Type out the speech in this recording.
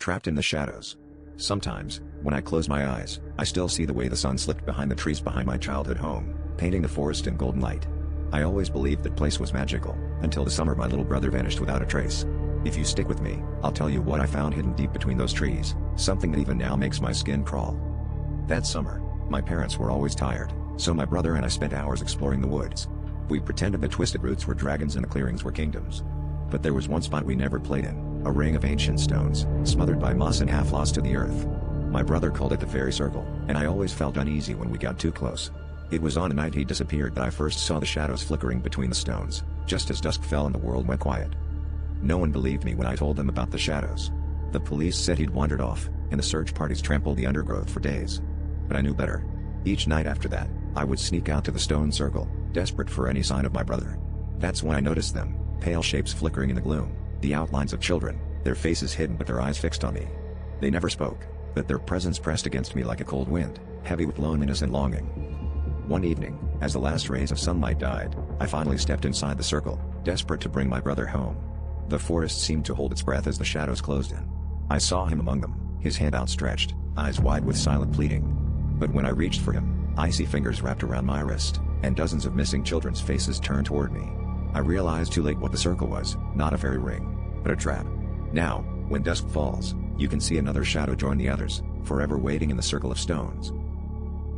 trapped in the shadows. Sometimes, when I close my eyes, I still see the way the sun slipped behind the trees behind my childhood home, painting the forest in golden light. I always believed that place was magical, until the summer my little brother vanished without a trace. If you stick with me, I'll tell you what I found hidden deep between those trees, something that even now makes my skin crawl. That summer, my parents were always tired, so my brother and I spent hours exploring the woods. We pretended the twisted roots were dragons and the clearings were kingdoms. But there was one spot we never played in, a ring of ancient stones, smothered by moss and half lost to the earth. My brother called it the fairy circle, and I always felt uneasy when we got too close. It was on a night he disappeared that I first saw the shadows flickering between the stones, just as dusk fell and the world went quiet. No one believed me when I told them about the shadows. The police said he'd wandered off, and the search parties trampled the undergrowth for days. But I knew better. Each night after that, I would sneak out to the stone circle, desperate for any sign of my brother. That's when I noticed them, pale shapes flickering in the gloom, the outlines of children, their faces hidden but their eyes fixed on me. They never spoke, but their presence pressed against me like a cold wind, heavy with loneliness and longing. One evening, as the last rays of sunlight died, I finally stepped inside the circle, desperate to bring my brother home. The forest seemed to hold its breath as the shadows closed in. I saw him among them, his hand outstretched, eyes wide with silent pleading. But when I reached for him, icy fingers wrapped around my wrist, and dozens of missing children's faces turned toward me. I realized too late what the circle was, not a fairy ring, but a trap. Now, when dusk falls, you can see another shadow join the others, forever waiting in the circle of stones.